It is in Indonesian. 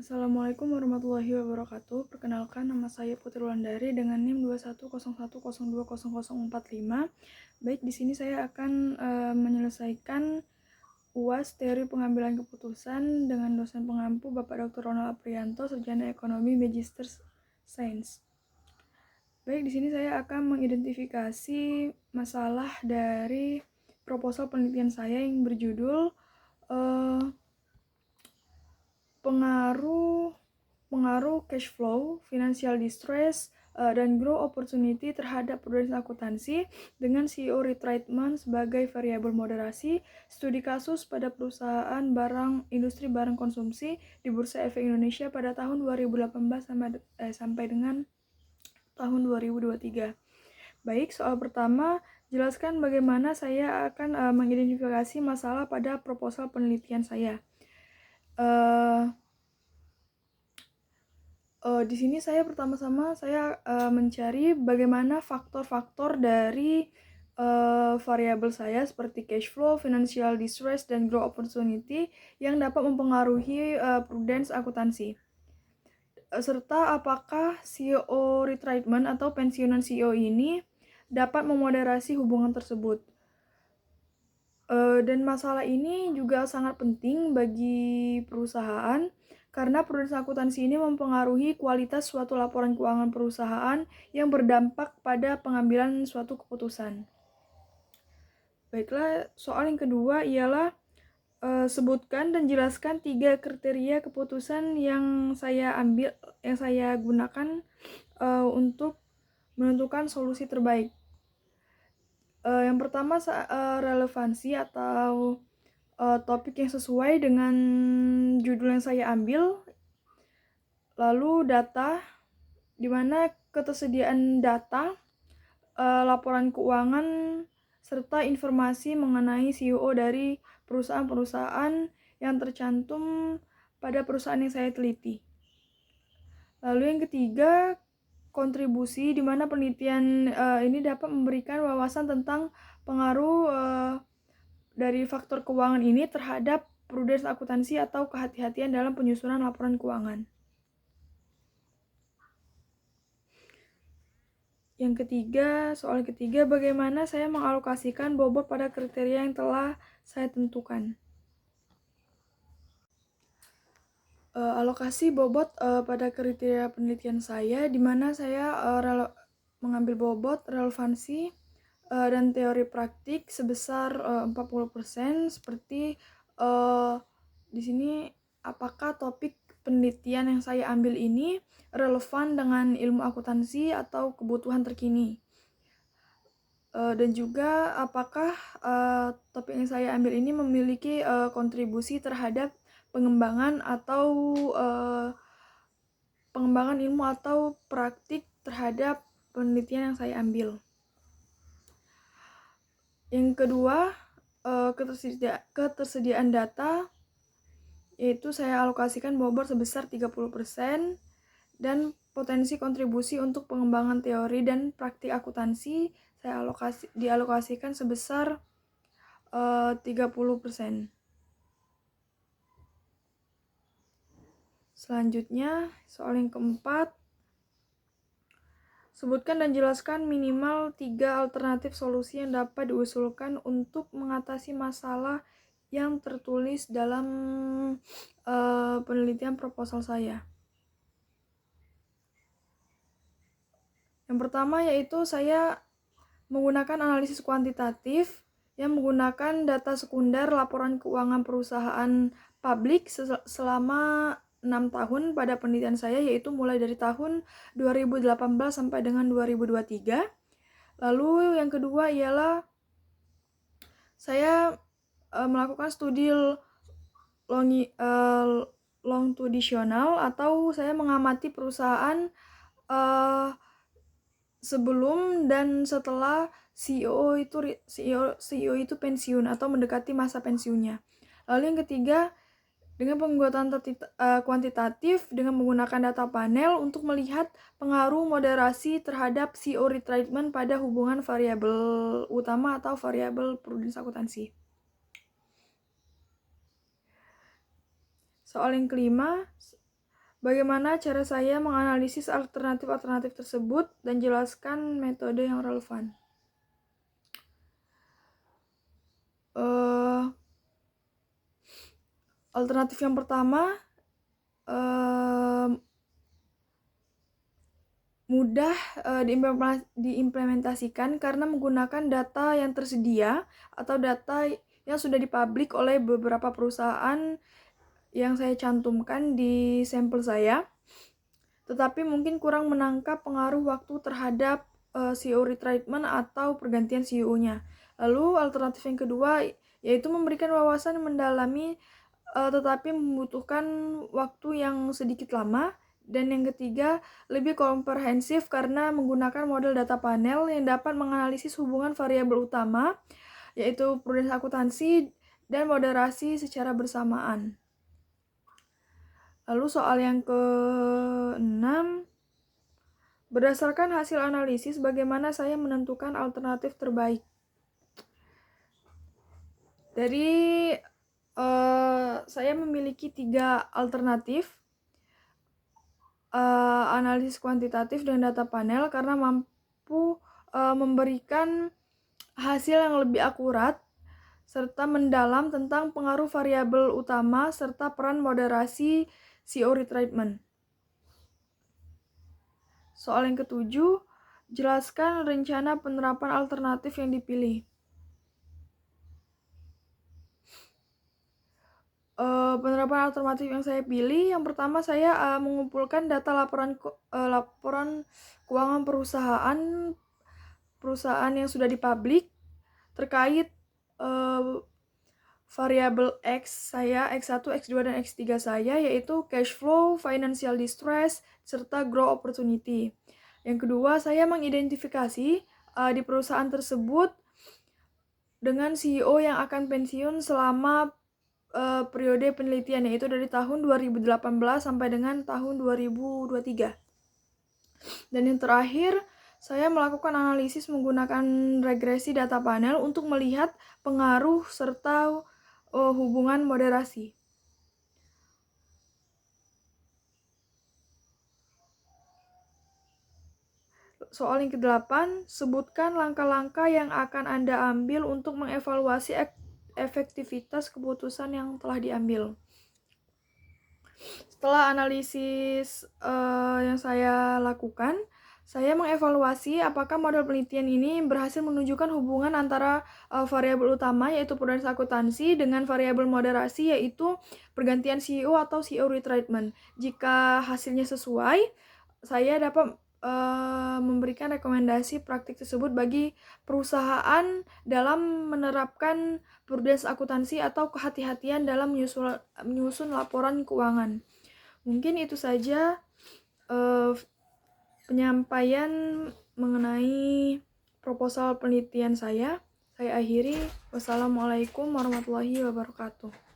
Assalamualaikum warahmatullahi wabarakatuh. Perkenalkan, nama saya Putri Wulandari dengan NIM 2101020045. Baik, di sini saya akan menyelesaikan UAS Teori Pengambilan Keputusan dengan dosen pengampu Bapak Dr. Ronald Aprianto, Sarjana Ekonomi Magister Sains. Baik, di sini saya akan mengidentifikasi masalah dari proposal penelitian saya yang berjudul pengaruh cash flow, financial distress, dan growth opportunity terhadap prudence akuntansi dengan CEO retreatment sebagai variabel moderasi, studi kasus pada perusahaan industri barang konsumsi di Bursa Efek Indonesia pada tahun 2018 sampai dengan tahun 2023. Baik, soal pertama, jelaskan bagaimana saya akan mengidentifikasi masalah pada proposal penelitian saya. Di sini saya pertama-tama mencari bagaimana faktor-faktor dari variabel saya seperti cash flow, financial distress, dan growth opportunity yang dapat mempengaruhi prudence akuntansi. Serta apakah CEO retreatment atau pensiunan CEO ini dapat memoderasi hubungan tersebut. Dan masalah ini juga sangat penting bagi perusahaan karena prudence akuntansi ini mempengaruhi kualitas suatu laporan keuangan perusahaan yang berdampak pada pengambilan suatu keputusan. Baiklah, soal yang kedua ialah sebutkan dan jelaskan 3 kriteria keputusan yang saya gunakan untuk menentukan solusi terbaik. Yang pertama relevansi atau topik yang sesuai dengan judul yang saya ambil, lalu data, di mana ketersediaan data, laporan keuangan, serta informasi mengenai CEO dari perusahaan-perusahaan yang tercantum pada perusahaan yang saya teliti. Lalu yang ketiga, kontribusi, di mana penelitian ini dapat memberikan wawasan tentang pengaruh dari faktor keuangan ini terhadap prudence akuntansi atau kehati-hatian dalam penyusunan laporan keuangan. Soal ketiga, bagaimana saya mengalokasikan bobot pada kriteria yang telah saya tentukan. Alokasi bobot pada kriteria penelitian saya, di mana saya mengambil bobot relevansi dan teori praktik sebesar 40%, seperti di sini apakah topik penelitian yang saya ambil ini relevan dengan ilmu akuntansi atau kebutuhan terkini, dan juga apakah topik yang saya ambil ini memiliki kontribusi terhadap pengembangan ilmu atau praktik terhadap penelitian yang saya ambil. Yang kedua, ketersediaan data, yaitu saya alokasikan bobot sebesar 30%, dan potensi kontribusi untuk pengembangan teori dan praktik akuntansi saya dialokasikan sebesar 30%. Selanjutnya, soal yang keempat, sebutkan dan jelaskan minimal 3 alternatif solusi yang dapat diusulkan untuk mengatasi masalah yang tertulis dalam penelitian proposal saya. Yang pertama yaitu saya menggunakan analisis kuantitatif yang menggunakan data sekunder laporan keuangan perusahaan publik selama 6 tahun pada penelitian saya, yaitu mulai dari tahun 2018 sampai dengan 2023. Lalu yang kedua ialah saya melakukan studi longitudinal atau saya mengamati perusahaan sebelum dan setelah CEO itu pensiun atau mendekati masa pensiunnya. Lalu yang ketiga, dengan pembuatan kuantitatif dengan menggunakan data panel untuk melihat pengaruh moderasi terhadap CEO retreatment pada hubungan variabel utama atau variabel prudence akuntansi. Soal yang kelima, bagaimana cara saya menganalisis alternatif-alternatif tersebut dan jelaskan metode yang relevan. Alternatif yang pertama, mudah diimplementasikan karena menggunakan data yang tersedia atau data yang sudah dipublik oleh beberapa perusahaan yang saya cantumkan di sampel saya, tetapi mungkin kurang menangkap pengaruh waktu terhadap CEO retreatment atau pergantian CEO-nya. Lalu alternatif yang kedua yaitu memberikan wawasan yang mendalami tetapi membutuhkan waktu yang sedikit lama. Dan yang ketiga, lebih komprehensif karena menggunakan model data panel yang dapat menganalisis hubungan variabel utama, yaitu prudence akuntansi dan moderasi secara bersamaan. Lalu soal yang ke-6, berdasarkan hasil analisis, bagaimana saya menentukan alternatif terbaik? Dari saya memiliki 3 alternatif, analisis kuantitatif dan data panel karena mampu memberikan hasil yang lebih akurat serta mendalam tentang pengaruh variabel utama serta peran moderasi CEO retreatment. Soal yang ke-7, jelaskan rencana penerapan alternatif yang dipilih. Penerapan alternatif yang saya pilih, yang pertama saya mengumpulkan data laporan keuangan perusahaan yang sudah dipublik terkait variabel X saya, X1, X2, dan X3 saya, yaitu cash flow, financial distress, serta grow opportunity. Yang kedua, saya mengidentifikasi di perusahaan tersebut dengan CEO yang akan pensiun selama periode penelitian, yaitu dari tahun 2018 sampai dengan tahun 2023. Dan yang terakhir, saya melakukan analisis menggunakan regresi data panel untuk melihat pengaruh serta hubungan moderasi. Soal yang ke-8, sebutkan langkah-langkah yang akan Anda ambil untuk mengevaluasi efektivitas keputusan yang telah diambil. Setelah analisis yang saya lakukan, saya mengevaluasi apakah model penelitian ini berhasil menunjukkan hubungan antara variabel utama yaitu prudence akuntansi dengan variabel moderasi yaitu pergantian CEO atau CEO retreatment. Jika hasilnya sesuai, saya dapat memberikan rekomendasi praktik tersebut bagi perusahaan dalam menerapkan prudence akuntansi atau kehati-hatian dalam menyusun laporan keuangan. Mungkin itu saja penyampaian mengenai proposal penelitian saya. Saya akhiri. Wassalamualaikum warahmatullahi wabarakatuh.